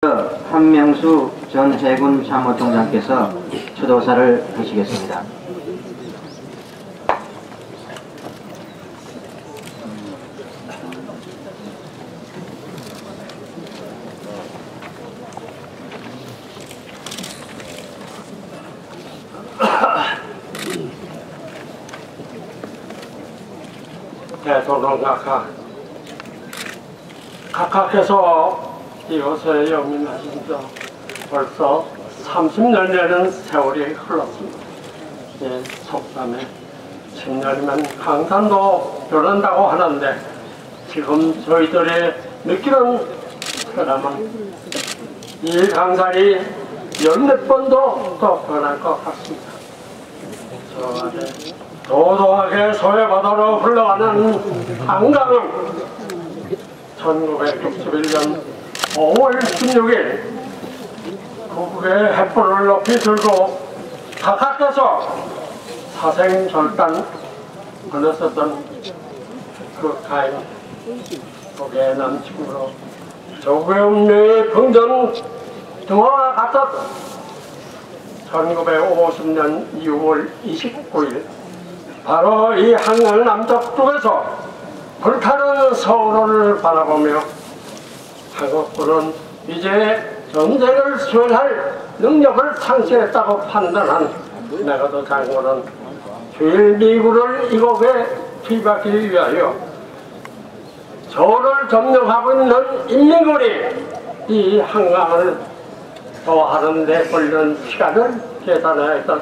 한명수 전 해군 참모총장께서 추도사를 하시겠습니다. 대통령 각하께서 이곳에 영림하신 지 벌써 30년 되는 세월이 흘렀습니다. 예, 속담에 10년이면 강산도 변한다고 하는데 지금 저희들이 느끼는 사람은 이 강산이 열몇 번도 더 변할 것 같습니다. 저 아래 도도하게 서해바다로 흘러가는 한강은 1961년 5월 16일 고국의 횃불을 높이 들고 각하께서 사생절단 건넜었던 그 가인 고개의 남친으로 조국의 운명이 긍정 등화가 같았던 1950년 2월 29일 바로 이 한강 남쪽 쪽에서 불타는 서울을 바라보며 한국군은 이제 전쟁을 수행할 능력을 상실했다고 판단한 메가더 장군은 주일 미군을 이곳에 투입하기 위하여 서울을 점령하고 있는 인민군이 이 한강을 더하는 데 걸리는 시간을 계산해야 했던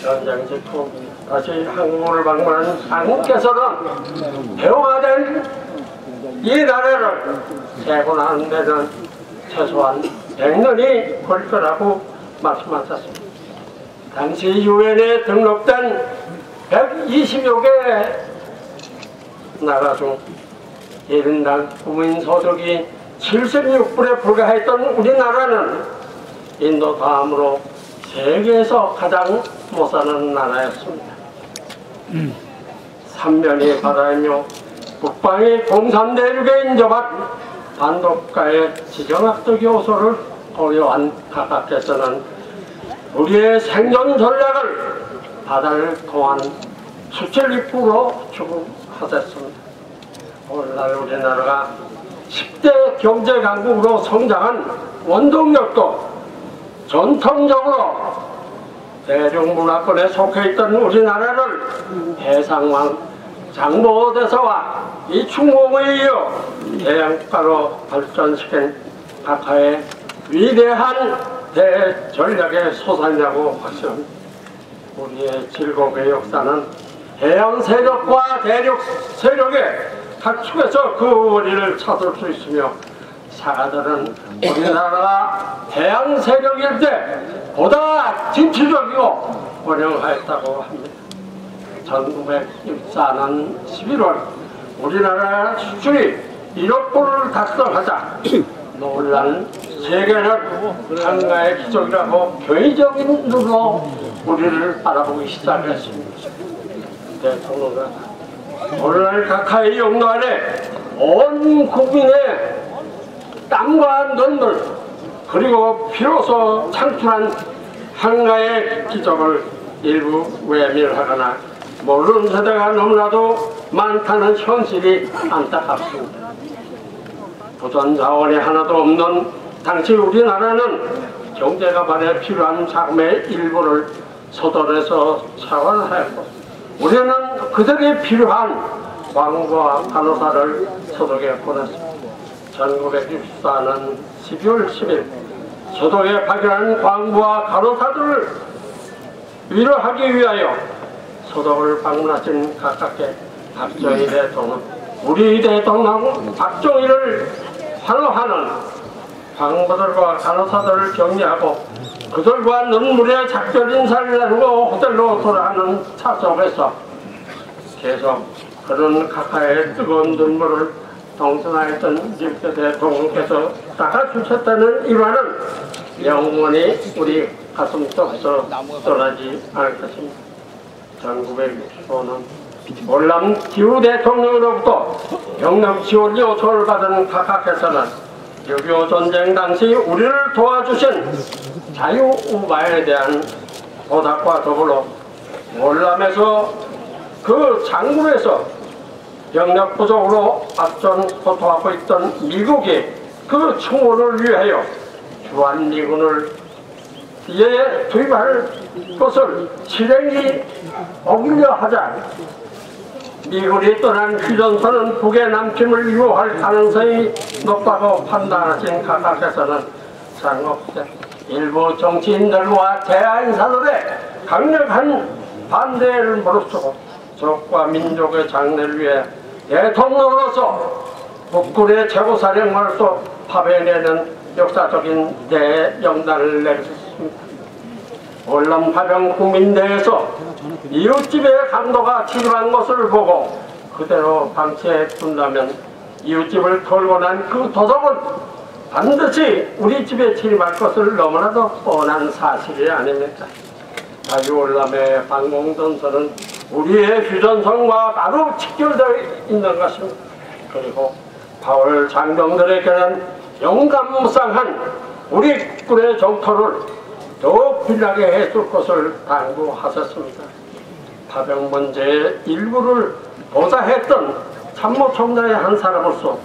전쟁 직후 다시 한국을 방문한 장군께서는 배후가 된 이 나라를 재건하는 데는 최소한 100년이 걸릴 거라고 말씀하셨습니다. 당시 유엔에 등록된 120여 개 나라 중 1인당 국민소득이 76불에 불과했던 우리나라는 인도 다음으로 세계에서 가장 못 사는 나라였습니다. 삼면이 바다이며 북방이 공산대륙에 인접한 반도가의 지정학적 요소를 고려한 각하께서는 우리의 생존 전략을 바다를 통한 수출 입구로 추구하셨습니다. 오늘날 우리나라가 10대 경제강국으로 성장한 원동력도 전통적으로 대중문화권에 속해 있던 우리나라를 해상왕 장보대사와 이충봉에 이어 대양국가로 발전시킨 각하의 위대한 대전략의 소산이라고 확신합니다. 우리의 질곡의 역사는 해양 세력과 대륙 세력의 각축에서 그 원인을 찾을 수 있으며 사가들은 우리나라가 해양 세력일 때 보다 진취적이고 번영하였다고 합니다. 1964년 11월 우리나라 수출이 1억 불을 달성하자 놀란 세계는 한가의 기적이라고 개인적인 눈으로 우리를 바라보기 시작했습니다. 대통령은 오늘날 각하의 영노 아래 온 국민의 땀과 눈물 그리고 피로서 창출한 한가의 기적을 일부 외면하거나 모르는 세대가 너무나도 많다는 현실이 안타깝습니다. 보존 자원이 하나도 없는 당시 우리나라는 경제가 발에 필요한 자금의 일부를 서둘러서 차원하였고 우리는 그들이 필요한 광부와 간호사를 서독에 보냈습니다. 1964년 12월 10일 서독에 파견한 광부와 간호사들을 위로하기 위하여 서독을 방문하신 각하께 박정희 대통령, 우리 대통령 박정희를 환호하는 광부들과 간호사들을 격려하고 그들과 눈물의 작별 인사를 나누고 호텔로 돌아가는 차 속에서 계속 그런 각하의 뜨거운 눈물을 동선하였던 일제 대통령께서 닦아주셨다는 일화는 영원히 우리 가슴속에서 떠나지 않을 것입니다. 1965년 월남 기후 대통령으로부터 경력 지원 요청을 받은 각하께서는 6.25 전쟁 당시 우리를 도와주신 자유우마에 대한 보답과 더불어 월남에서 그 장군에서 병력 부족으로 앞전 고통하고 있던 미국이 그 충원을 위하여 주한미군을 이에 투입할 것을 실행이 어기려 하자 미군이 떠난 휴전선은 북의 남침을 유효할 가능성이 높다고 판단하신 각하께서는 장업대 일부 정치인들과 대한사들의 강력한 반대를 무릅쓰고 적과 민족의 장래를 위해 대통령으로서 국군의 최고사령관으로서 파견내는 역사적인 대영단을 내리셨습니다. 월남 파병 국민대에서 이웃집의 강도가 침입한 것을 보고 그대로 방치해 둔다면 이웃집을 털고 난 그 도적은 반드시 우리 집에 침입할 것을 너무나도 뻔한 사실이 아닙니까? 자유월남의 방공전선은 우리의 휴전선과 바로 직결되어 있는 것입니다. 그리고 파월 장병들에게는 영감무쌍한 우리 국군의 정토를 더욱 빛나게 해줄 것을 당부하셨습니다. 파병 문제의 일부를 보좌했던 참모총장의 한 사람으로서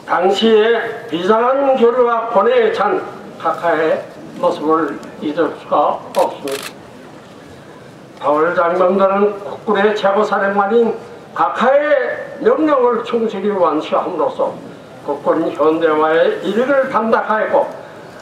당시의 비상한 교류와 번뇌에 찬 각하의 모습을 잊을 수가 없습니다. 파월 장병들은 국군의 최고사령관인 각하의 명령을 충실히 완수함으로써 국군 현대화의 일익을 담당하였고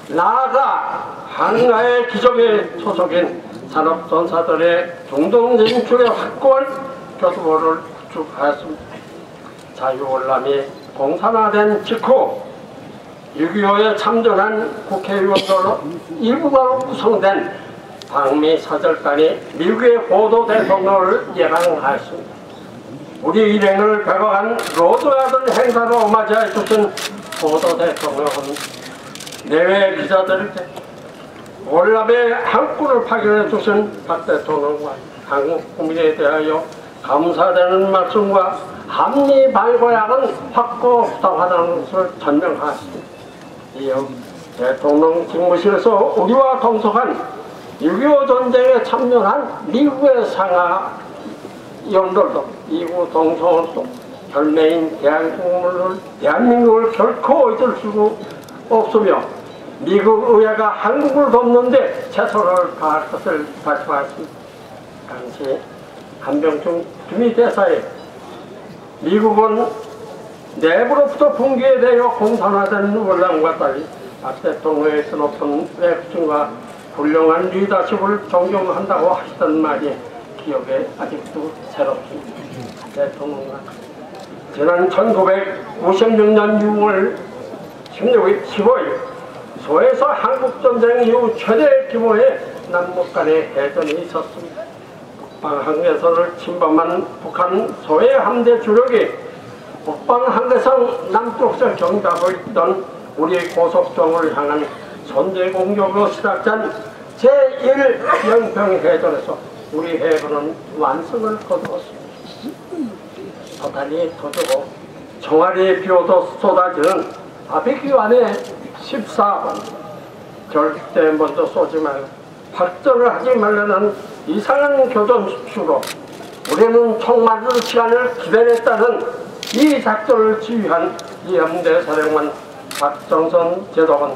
나아가 한가의 기적의 소속인 산업전사들의 중동 진출에 확고한 교두보를 구축하였습니다. 자유월남이 공산화된 직후 6.25에 참전한 국회의원들로 일부가 구성된 방미사절단이 미국의 호도 대통령을 예방하였습니다. 우리 일행을 배박한 로드가든 행사로 맞이해 주신 호도 대통령은 내외 기자들에게 월남에 한국을 파견해 주신 박 대통령과 한국 국민에 대하여 감사되는 말씀과 한미 발과약은 확고 부탁하다는 것을 전명하였습니다. 이어 대통령 직무실에서 우리와 동석한 6.25 전쟁에 참여한 미국의 상하 연들도 이후 동성으로서 결매인 대한민국을 결코 잊을 수 없으며 미국 의회가 한국을 돕는데 최선을 다할 것을 다짐하였습니다. 당시 한병충 주미대사에 미국은 내부로부터 붕괴에 대하여 공산화된 월남과 달리 박 대통령에서 높은 외국인과 훌륭한 리더십을 존경한다고 하시던 말이 기억에 아직도 새롭습니다. 대통령과 지난 1956년 6월 15일 소에서 한국전쟁 이후 최대 규모의 남북 간의 해전이 있었습니다. 북방한계선을 침범한 북한 소해 함대 주력이 북방한계선 남쪽에서 경계하고 있던 우리 고속정을 향한 선제 공격으로 시작된 제1영평해전에서 우리 해군은 완승을 거두었습니다. 도달이 터지고 총알이 비오도 쏟아지는 바비큐 안에 14번 절대 먼저 쏘지 말고 발전을 하지 말라는 이상한 교전 수로 우리는 총 맞을 시간을 기다렸다는 이 작전을 지휘한 이함대 사령관 박정선 제독은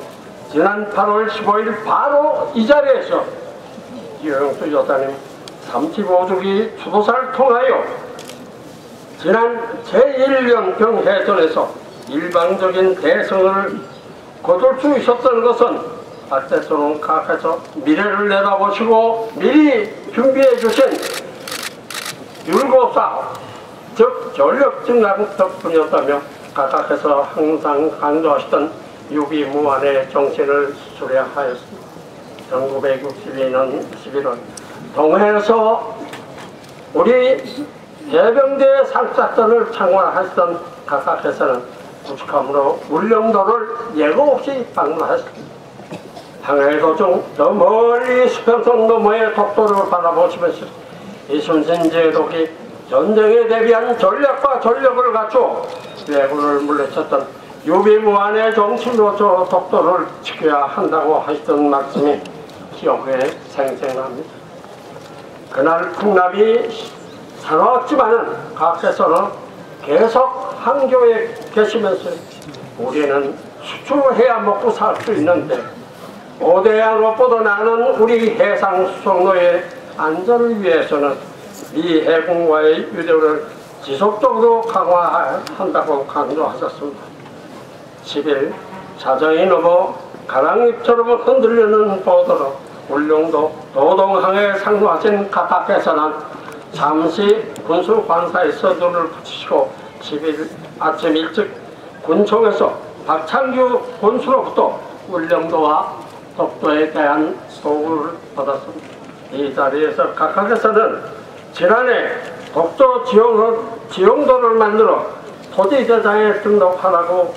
지난 8월 15일 바로 이 자리에서 유영수 여사님 35주기 추도사를 통하여 지난 제1연평 해전에서 일방적인 대승을 거둘 수 있었던 것은 박 대통령 각하에서 미래를 내다보시고 미리 준비해 주신 율곡사업 즉 전력 증강 덕분이었다며 각하께서 항상 강조하시던 유비무환의 정신을 수레하였습니다. 1962년 11월 동해에서 우리 해병대 상작전을 창원하시던 각하께서는 구축함으로 울릉도를 예고 없이 방문하였습니다. 항해 도중 저 멀리 수평선 너머의 독도를 바라보시면서 이순신 제독이 전쟁에 대비한 전략과 전력을 갖추어 왜군을 물리쳤던 유비무한의 정치로서 독도를 지켜야 한다고 하시던 말씀이 기억에 생생합니다. 그날 풍납이 살아왔지만은 각께서는 계속 한교에 계시면서 우리는 수출해야 먹고 살 수 있는데 오대양로보다 나는 우리 해상 수송로의 안전을 위해서는 미 해군과의 유대를 지속적으로 강화한다고 강조하셨습니다. 10일 자정이 넘어 가랑잎처럼 흔들리는 보도로 울릉도 도동항에 상륙하신 각하께서는 잠시 군수관사에서 눈을 붙이시고 10일 아침 일찍 군청에서 박창규 군수로부터 울릉도와 독도에 대한 보고를 받았습니다. 이 자리에서 각하께서는 지난해 독도 지형도를 만들어 토지대장에 등록하라고